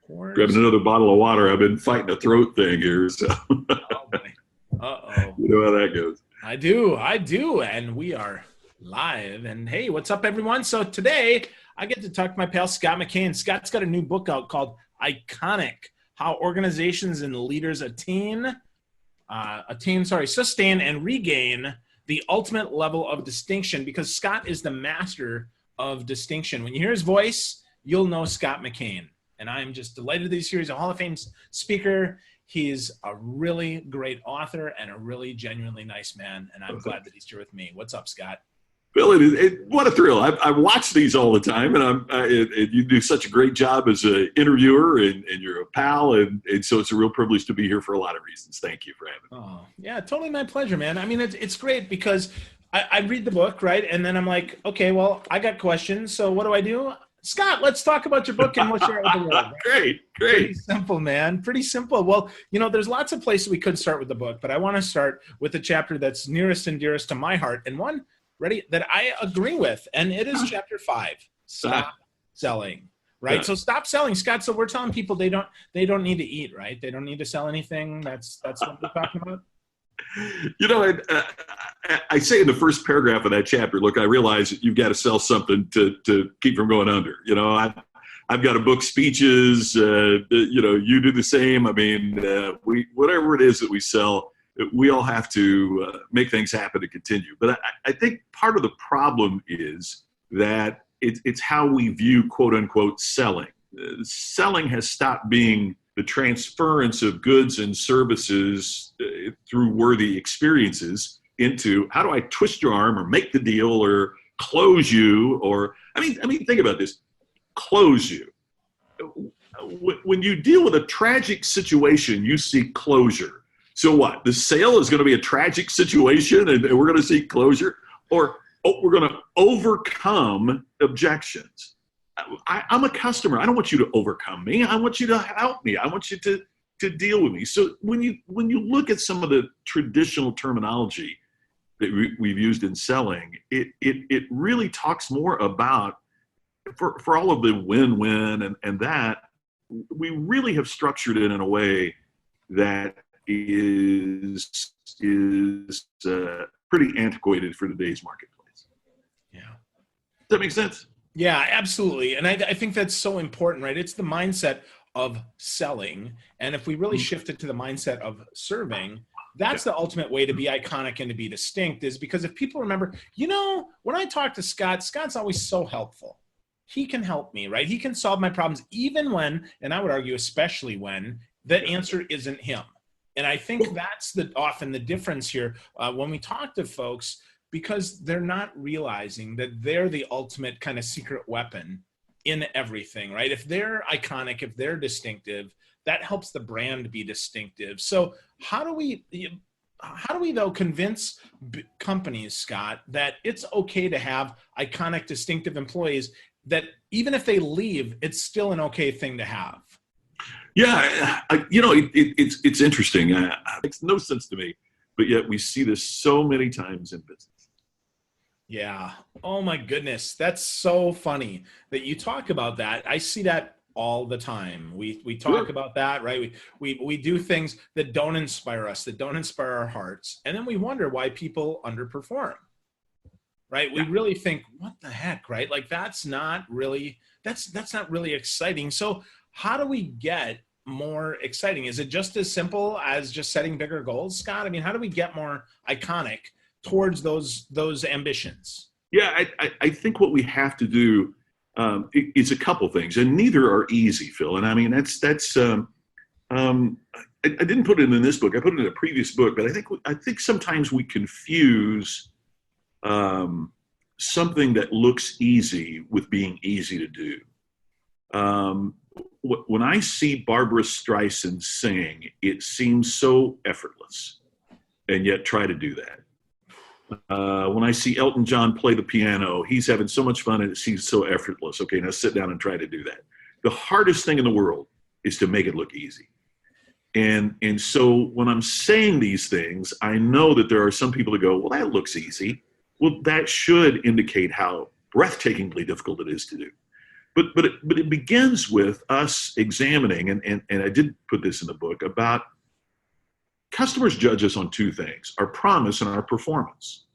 Grabbing another bottle of water. I've been fighting a throat thing here, so Oh boy. Uh-oh. you know how that goes. I do. And we are live. And hey, what's up, everyone? So today I get to talk to my pal Scott McKain. Scott's got a new book out called Iconic: How Organizations and Leaders sustain and regain the ultimate level of distinction, because Scott is the master of distinction. When you hear his voice, you'll know Scott McKain. And I'm just delighted that he's here. He's a Hall of Fame speaker. He's a really great author and a really genuinely nice man. And I'm glad that he's here with me. What's up, Scott? Bill, what a thrill. I watch these all the time, and you do such a great job as an interviewer, and you're a pal, and so it's a real privilege to be here for a lot of reasons. Thank you for having me. Oh, yeah, totally my pleasure, man. I mean, it's great because I read the book, right? And then I'm like, okay, well, I got questions. So what do? Scott, let's talk about your book and we'll share it with the world. Right? Great. Pretty simple, man. Pretty simple. Well, there's lots of places we could start with the book, but I want to start with the chapter that's nearest and dearest to my heart, and one, ready, that I agree with, and it is chapter 5. Stop selling. Right? Yeah. So stop selling, Scott. So we're telling people they don't need to eat, right? They don't need to sell anything. That's what we're talking about. I say in the first paragraph of that chapter, look, I realize that you've got to sell something to keep from going under. I've got to book speeches. You do the same. I mean, whatever it is that we sell, we all have to make things happen to continue. But I think part of the problem is that it's how we view, quote unquote, selling. Selling has stopped being the transference of goods and services through worthy experiences into how do I twist your arm or make the deal or close you, or I mean think about this. Close you. When you deal with a tragic situation, you seek closure. So what? The sale is going to be a tragic situation and we're going to seek closure, or we're going to overcome objections. I'm a customer. I don't want you to overcome me. I want you to help me. I want you to deal with me. So when you look at some of the traditional terminology that we've used in selling, it really talks more about, for all of the win-win and that, we really have structured it in a way that is pretty antiquated for today's marketplace. Yeah. Does that make sense? Yeah, absolutely. And I think that's so important, right? It's the mindset of selling. And if we really shift it to the mindset of serving, that's the ultimate way to be iconic and to be distinct, is because if people remember, when I talk to Scott, Scott's always so helpful. He can help me, right? He can solve my problems even when, and I would argue especially when, the answer isn't him. And I think that's often the difference here when we talk to folks, because they're not realizing that they're the ultimate kind of secret weapon in everything, right? If they're iconic, if they're distinctive, that helps the brand be distinctive. So how do we though convince companies, Scott, that it's okay to have iconic, distinctive employees, that even if they leave, it's still an okay thing to have? Yeah, it's interesting. It makes no sense to me, but yet we see this so many times in business. Yeah. Oh my goodness. That's so funny that you talk about that. I see that all the time. We talk about that, right? We do things that don't inspire us, that don't inspire our hearts. And then we wonder why people underperform, right? We really think, what the heck, right? Like that's not really exciting. So how do we get more exciting? Is it just as simple as just setting bigger goals, Scott? I mean, how do we get more iconic towards those ambitions? Yeah, I think what we have to do is a couple things, and neither are easy, Phil. And I mean, that's I didn't put it in this book. I put it in a previous book, but I think sometimes we confuse something that looks easy with being easy to do. When I see Barbra Streisand sing, it seems so effortless, and yet try to do that. When I see Elton John play the piano, he's having so much fun and it seems so effortless. Okay, now sit down and try to do that. The hardest thing in the world is to make it look easy. And so when I'm saying these things, I know that there are some people that go, well, that looks easy. Well, that should indicate how breathtakingly difficult it is to do. but it begins with us examining, and I did put this in the book, about customers judge us on two things: our promise and our performance.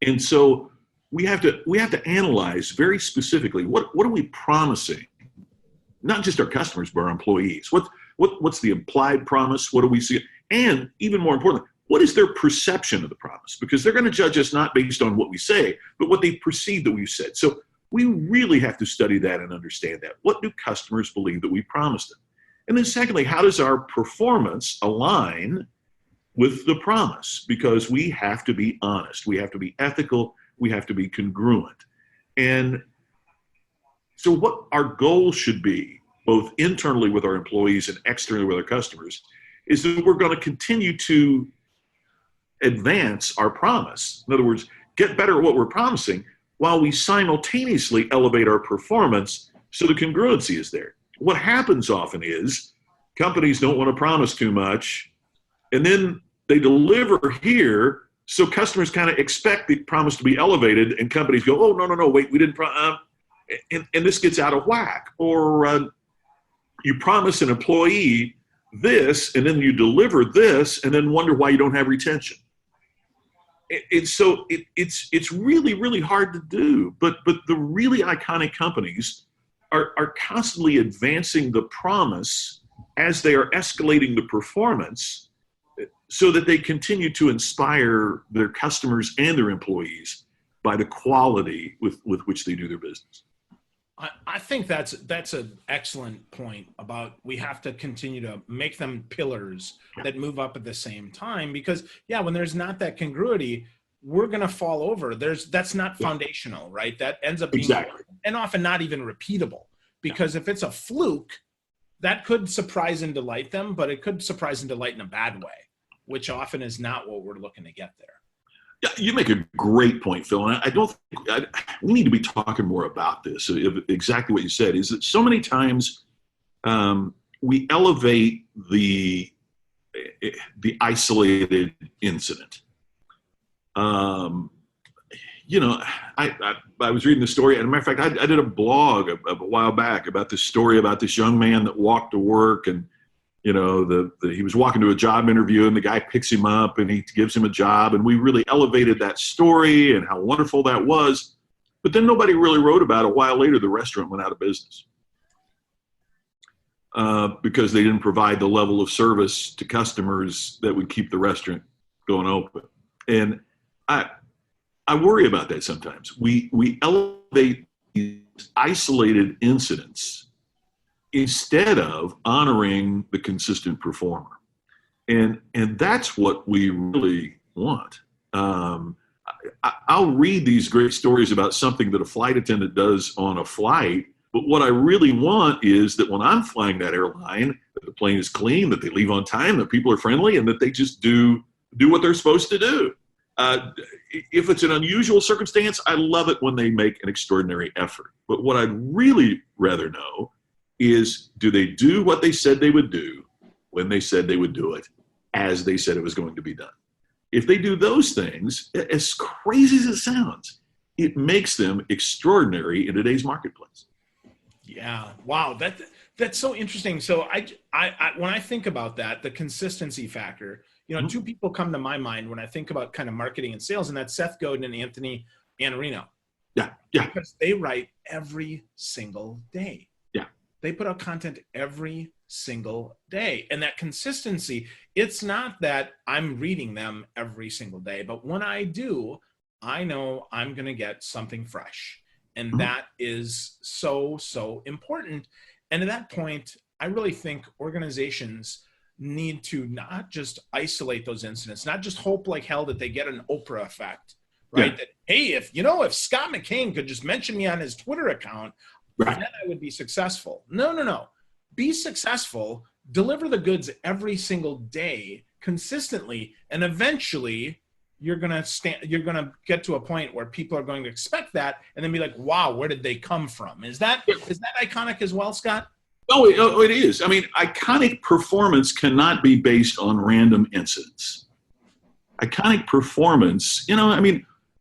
And so we have to analyze very specifically what are we promising, not just our customers but our employees. What's the implied promise? What do we see? And even more importantly, what is their perception of the promise? Because they're going to judge us not based on what we say, but what they perceive that we've said. So we really have to study that and understand that. What do customers believe that we promised them? And then secondly, how does our performance align with the promise? Because we have to be honest. We have to be ethical. We have to be congruent. And so what our goal should be, both internally with our employees and externally with our customers, is that we're going to continue to advance our promise. In other words, get better at what we're promising while we simultaneously elevate our performance so the congruency is there. What happens often is companies don't want to promise too much, and then they deliver here, so customers kind of expect the promise to be elevated, and companies go, oh, no, wait, we didn't and this gets out of whack. Or you promise an employee this, and then you deliver this, and then wonder why you don't have retention. So it's really, really hard to do. But the really iconic companies are constantly advancing the promise as they are escalating the performance, so that they continue to inspire their customers and their employees by the quality with which they do their business. I think that's an excellent point about we have to continue to make them pillars that move up at the same time, because when there's not that congruity, we're going to fall over. That's not foundational, right? That ends up being and often not even repeatable, because if it's a fluke, that could surprise and delight them, but it could surprise and delight in a bad way, which often is not what we're looking to get there. Yeah, you make a great point, Phil. And I don't think we need to be talking more about this. Exactly what you said is that so many times we elevate the isolated incident. I was reading the story, and as a matter of fact, I did a blog a while back about this story about this young man that walked to work, and he was walking to a job interview, and the guy picks him up and he gives him a job, and we really elevated that story and how wonderful that was. But then nobody really wrote about it. A while later, the restaurant went out of business because they didn't provide the level of service to customers that would keep the restaurant going open. And I worry about that sometimes. We elevate these isolated incidents instead of honoring the consistent performer. And that's what we really want. I'll read these great stories about something that a flight attendant does on a flight, but what I really want is that when I'm flying that airline, that the plane is clean, that they leave on time, that people are friendly, and that they just do what they're supposed to do. If it's an unusual circumstance, I love it when they make an extraordinary effort. But what I'd really rather know is, do they do what they said they would do when they said they would do it, as they said it was going to be done? If they do those things, as crazy as it sounds, it makes them extraordinary in today's marketplace. Yeah. Wow. That's so interesting. So I when I think about that, the consistency factor, two people come to my mind when I think about kind of marketing and sales, and that's Seth Godin and Anthony Iannarino. Yeah. Because they write every single day. They put out content every single day. And that consistency, it's not that I'm reading them every single day, but when I do, I know I'm going to get something fresh. And that is so, so important. And at that point, I really think organizations need to not just isolate those incidents, not just hope like hell that they get an Oprah effect, right? Yeah. That, hey, if Scott McKain could just mention me on his Twitter account, then I would be successful. No. Be successful, deliver the goods every single day consistently, and eventually you're going to get to a point where people are going to expect that and then be like, wow, where did they come from? Is that iconic as well, Scott? Oh, it is. I mean, iconic performance cannot be based on random incidents. Iconic performance,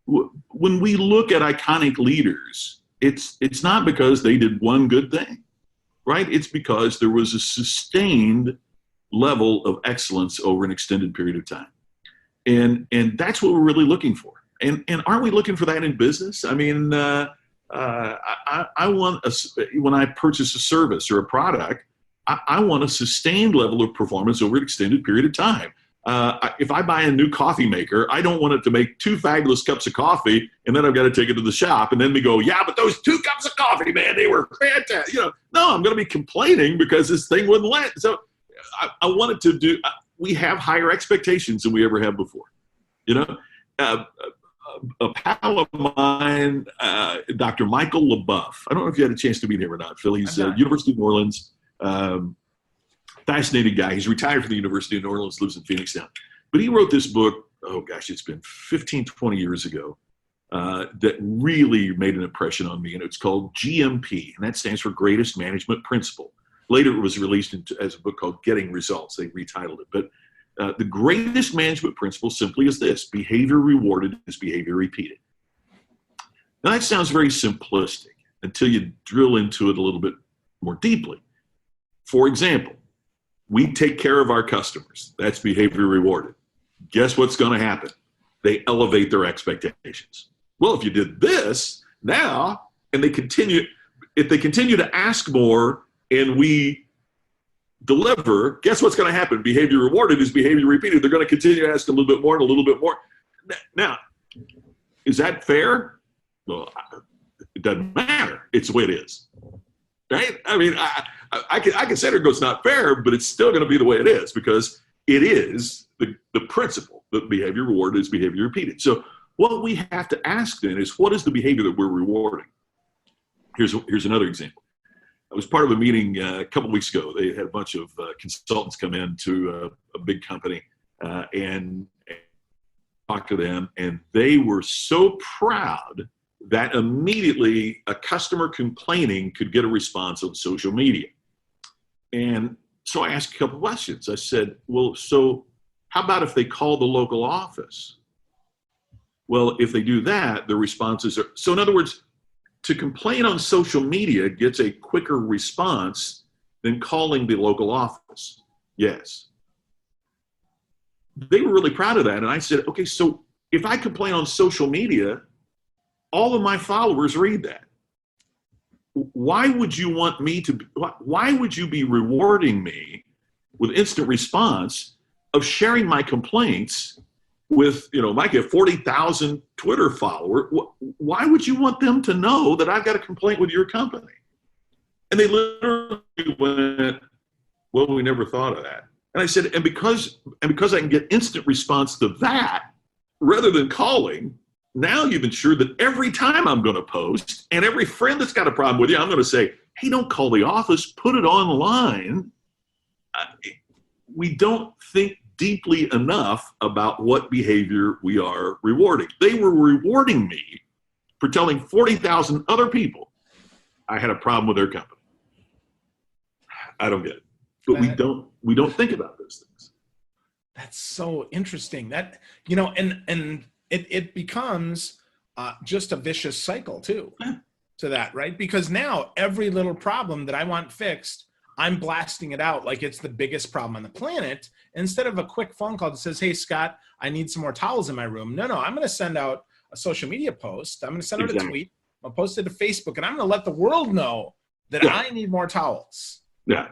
when we look at iconic leaders, it's not because they did one good thing, right? It's because there was a sustained level of excellence over an extended period of time. And that's what we're really looking for. And aren't we looking for that in business? I mean, I want when I purchase a service or a product, I want a sustained level of performance over an extended period of time. If I buy a new coffee maker, I don't want it to make 2 fabulous cups of coffee, and then I've got to take it to the shop, and then we go, yeah, but those 2 cups of coffee, man, they were fantastic. No, I'm going to be complaining because this thing wouldn't let. So I wanted to do. We have higher expectations than we ever have before. A pal of mine, Dr. Michael LaBeouf. I don't know if you had a chance to meet him or not, Phil. He's University of New Orleans. Fascinating guy. He's retired from the University of New Orleans, lives in Phoenix now. But he wrote this book, oh gosh, it's been 15, 20 years ago, that really made an impression on me. And it's called GMP, and that stands for Greatest Management Principle. Later it was released as a book called Getting Results. They retitled it. But the greatest management principle simply is this: behavior rewarded is behavior repeated. Now that sounds very simplistic until you drill into it a little bit more deeply. For example, we take care of our customers. That's behavior rewarded. Guess what's going to happen? They elevate their expectations. Well, if you did this now, and if they continue to ask more and we deliver, guess what's going to happen? Behavior rewarded is behavior repeated. They're going to continue to ask a little bit more and a little bit more. Now, is that fair? Well, it doesn't matter. It's the way it is. Right? I mean, I can say it's not fair, but it's still going to be the way it is because it is the principle that behavior rewarded is behavior repeated. So what we have to ask then is, what is the behavior that we're rewarding? Here's another example. I was part of a meeting a couple of weeks ago. They had a bunch of consultants come in to a big company and talk to them, and they were so proud that immediately a customer complaining could get a response on social media. And so I asked a couple of questions. I said, well, so how about if they call the local office? Well, if they do that, the responses are, so in other words, to complain on social media gets a quicker response than calling the local office. Yes. They were really proud of that. And I said, okay, so if I complain on social media, all of my followers read that. Why would you want me to, why would you be rewarding me with instant response of sharing my complaints with, Mike, you have 40,000 Twitter followers. Why would you want them to know that I've got a complaint with your company? And they literally went, well, we never thought of that. And I said, and because I can get instant response to that rather than calling, now you've ensured that every time I'm going to post and every friend that's got a problem with you, I'm going to say, hey, don't call the office, put it online. We don't think deeply enough about what behavior we are rewarding. They were rewarding me for telling 40,000 other people I had a problem with their company. I don't get it. But we don't think about those things. That's so interesting. That, and it becomes just a vicious cycle too, to that, right? Because now every little problem that I want fixed, I'm blasting it out like it's the biggest problem on the planet, instead of a quick phone call that says, hey, Scott, I need some more towels in my room. No, I'm going to send out a social media post. I'm going to send out a tweet. I'll post it to Facebook, and I'm going to let the world know that I need more towels. Yeah.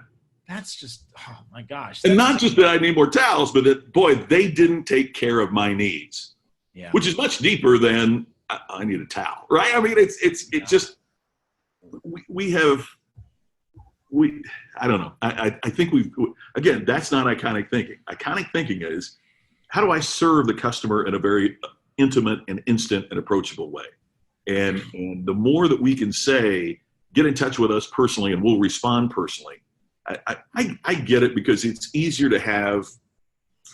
That's just, oh my gosh. And not just that I need more towels, but that, boy, they didn't take care of my needs, which is much deeper than I need a towel, right? I mean, it's just, I don't know. I think again, that's not iconic thinking. Iconic thinking is, how do I serve the customer in a very intimate and instant and approachable way? And the more that we can say, get in touch with us personally and we'll respond personally. I get it, because it's easier to have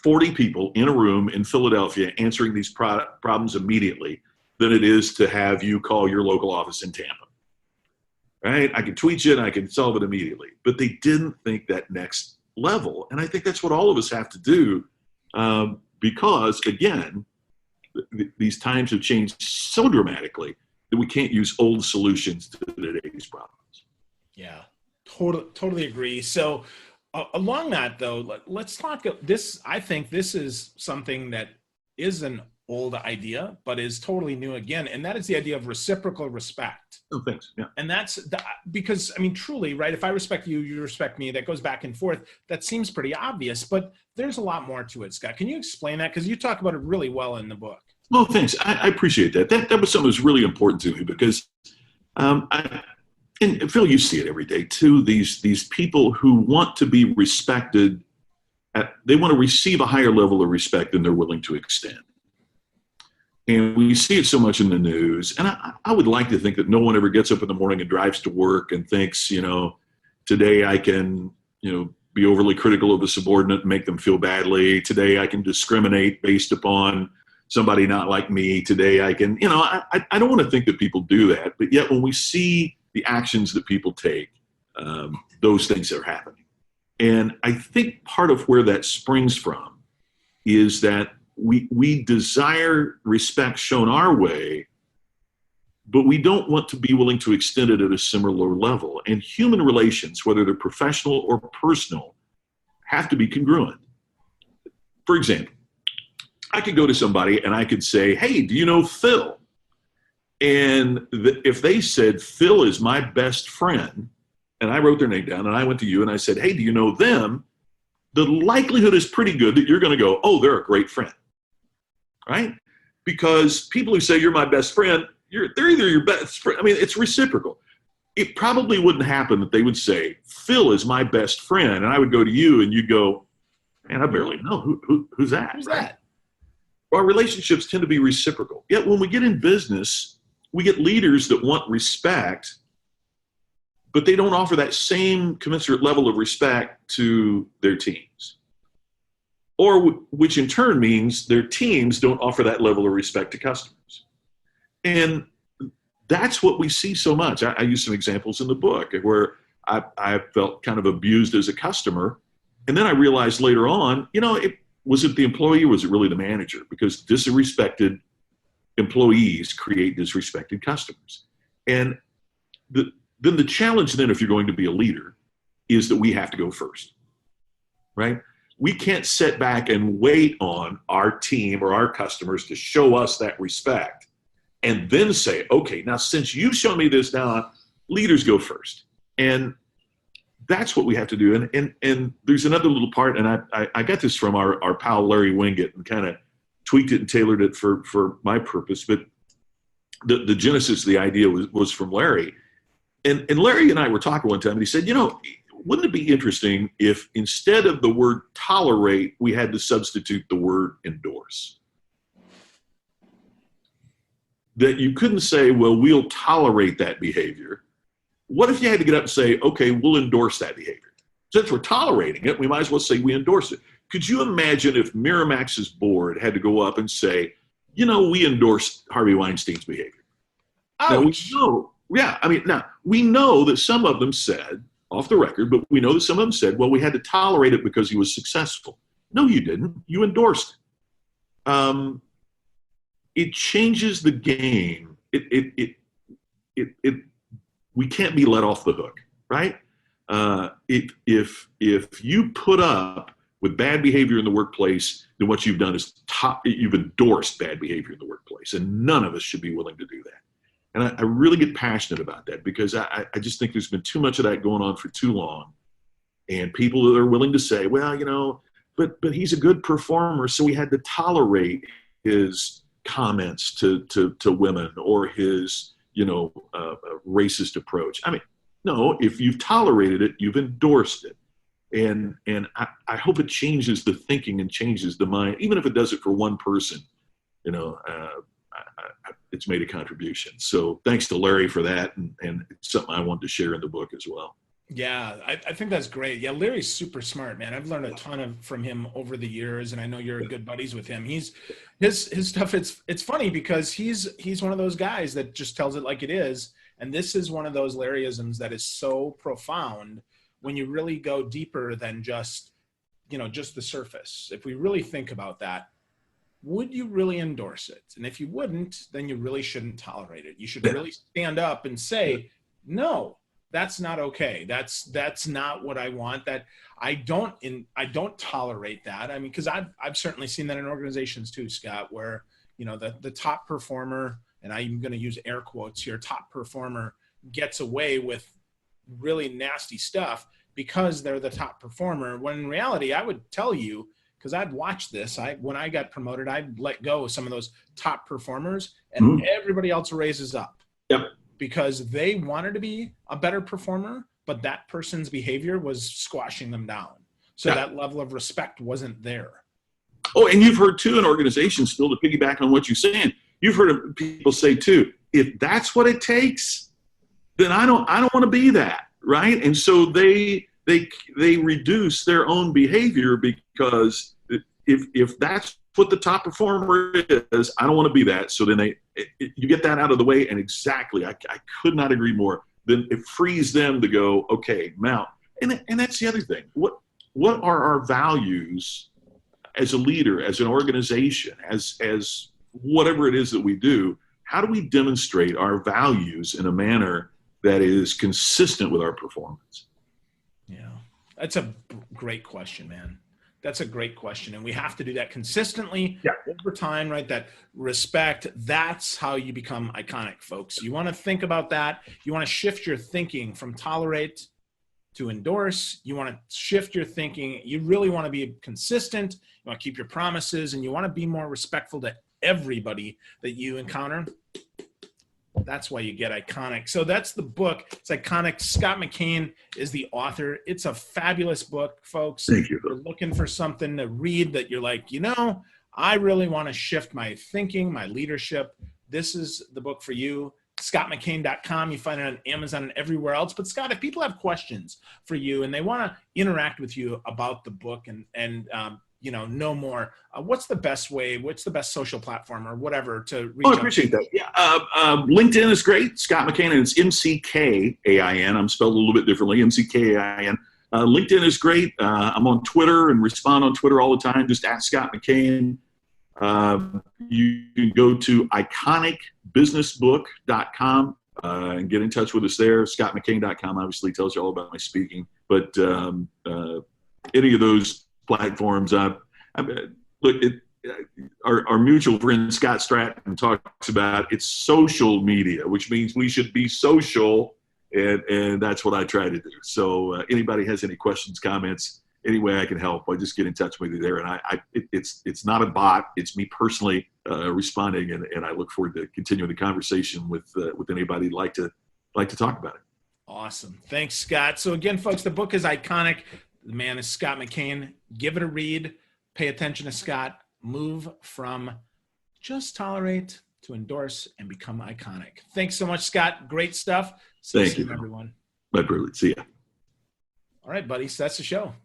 40 people in a room in Philadelphia answering these problems immediately than it is to have you call your local office in Tampa. Right? I can tweet you and I can solve it immediately. But they didn't think that next level. And I think that's what all of us have to do, because, again, these times have changed so dramatically that we can't use old solutions to today's problems. Yeah, totally agree. So along that though, let's talk this. I think this is something that is an old idea, but is totally new again. And that is the idea of reciprocal respect. Oh, thanks. Yeah. And because, I mean, truly, right? If I respect you, you respect me, that goes back and forth. That seems pretty obvious, but there's a lot more to it, Scott. Can you explain that? Because you talk about it really well in the book. Oh, thanks. I appreciate that. That was something that was really important to me because, and Phil, you see it every day too. These people who want to be respected, they want to receive a higher level of respect than they're willing to extend. And we see it so much in the news. And I would like to think that no one ever gets up in the morning and drives to work and thinks, today I can, be overly critical of a subordinate and make them feel badly. Today I can discriminate based upon somebody not like me. Today I can, I don't want to think that people do that. But yet when we see the actions that people take, those things are happening. And I think part of where that springs from is that we desire respect shown our way, but we don't want to be willing to extend it at a similar level. And human relations, whether they're professional or personal, have to be congruent. For example, I could go to somebody and I could say, hey, do you know Phil? And if they said, Phil is my best friend, and I wrote their name down and I went to you and I said, hey, do you know them? The likelihood is pretty good that you're going to go, oh, they're a great friend. Right? Because people who say you're my best friend, they're either your best friend. I mean, it's reciprocal. It probably wouldn't happen that they would say, Phil is my best friend. And I would go to you and you'd go, man, I barely know. Who's that? Who's right? that? Our relationships tend to be reciprocal. Yet when we get in business, we get leaders that want respect, but they don't offer that same commensurate level of respect to their teams. Or which in turn means their teams don't offer that level of respect to customers. And that's what we see so much. I use some examples in the book where I felt kind of abused as a customer. And then I realized later on, was it the employee or was it really the manager? Because disrespected employees create disrespected customers. And then the challenge then, if you're going to be a leader, is that we have to go first, right? We can't sit back and wait on our team or our customers to show us that respect and then say, okay, now since you've shown me this, now leaders go first. And that's what we have to do. And there's another little part, and I got this from our pal Larry Winget and kind of tweaked it and tailored it for my purpose. But the genesis of the idea was from Larry. And Larry and I were talking one time, and he said, wouldn't it be interesting if instead of the word tolerate, we had to substitute the word endorse? That you couldn't say, well, we'll tolerate that behavior. What if you had to get up and say, okay, we'll endorse that behavior? Since we're tolerating it, we might as well say we endorse it. Could you imagine if Miramax's board had to go up and say, we endorse Harvey Weinstein's behavior? Ouch. Now, we know that some of them said, off the record, but we know that some of them said, well, we had to tolerate it because he was successful. No, you didn't. You endorsed it. It changes the game. We can't be let off the hook, right? If you put up with bad behavior in the workplace, then what you've done is you've endorsed bad behavior in the workplace, and none of us should be willing to do that. And I really get passionate about that because I just think there's been too much of that going on for too long. And people that are willing to say, well, but he's a good performer, so we had to tolerate his comments to women or his, racist approach. I mean, no, if you've tolerated it, you've endorsed it. And I hope it changes the thinking and changes the mind, even if it does it for one person, it's made a contribution. So thanks to Larry for that. And it's something I wanted to share in the book as well. Yeah, I think that's great. Yeah, Larry's super smart, man. I've learned a ton from him over the years, and I know you're good buddies with him. His stuff. It's funny because he's one of those guys that just tells it like it is, and this is one of those Larryisms that is so profound when you really go deeper than just the surface. If we really think about that, would you really endorse it? And if you wouldn't, then you really shouldn't tolerate it. You should really stand up and say, no, that's not okay. That's not what I want. That I don't tolerate that. I mean, because I've certainly seen that in organizations too, Scott, where, you know, the top performer, and I'm going to use air quotes here, top performer gets away with really nasty stuff because they're the top performer. When in reality, I would tell you, because I'd watched this, when I got promoted, I'd let go of some of those top performers, and everybody else raises up. Yep. Because they wanted to be a better performer, but that person's behavior was squashing them down. So that level of respect wasn't there. Oh, and you've heard too in organizations, still to piggyback on what you're saying, you've heard people say too, if that's what it takes, then I don't want to be that, right? And so they reduce their own behavior because if that's what the top performer is, I don't want to be that. So then you get that out of the way, and exactly, I could not agree more. Then it frees them to go, okay, now, and that's the other thing. What are our values as a leader, as an organization, as whatever it is that we do? How do we demonstrate our values in a manner that is consistent with our performance? Yeah, that's a great question, man. That's a great question. And we have to do that consistently over time, right? That respect, that's how you become iconic, folks. You want to think about that. You want to shift your thinking from tolerate to endorse. You want to shift your thinking. You really want to be consistent. You want to keep your promises, and you want to be more respectful to everybody that you encounter. That's why you get iconic. So that's the book. It's iconic. Scott McKain is the author. It's a fabulous book, folks. Thank you. If you're looking for something to read that you're like, you know, I really want to shift my thinking, my leadership. This is the book for you. ScottMcKain.com. You find it on Amazon and everywhere else. But Scott, if people have questions for you and they want to interact with you about the book and you know more, what's the best way, what's the best social platform or whatever to reach out? I appreciate that. Yeah. LinkedIn is great. Scott McKain, and it's McKain. I'm spelled a little bit differently. McKain. LinkedIn is great. I'm on Twitter and respond on Twitter all the time. Just at Scott McKain. You can go to iconicbusinessbook.com and get in touch with us there. ScottMcKain.com obviously tells you all about my speaking. But any of those platforms, look, our mutual friend Scott Stratton talks about, it's social media, which means we should be social, and that's what I try to do. So anybody has any questions, comments, any way I can help, I just get in touch with you there. And it's not a bot, it's me personally responding, and I look forward to continuing the conversation with anybody who'd like to talk about it. Awesome. Thanks, Scott. So again, folks, the book is iconic. The man is Scott McKain. Give it a read. Pay attention to Scott. Move from just tolerate to endorse and become iconic. Thanks so much, Scott. Great stuff. See you soon, everyone. My privilege. See ya. All right, buddy. So that's the show.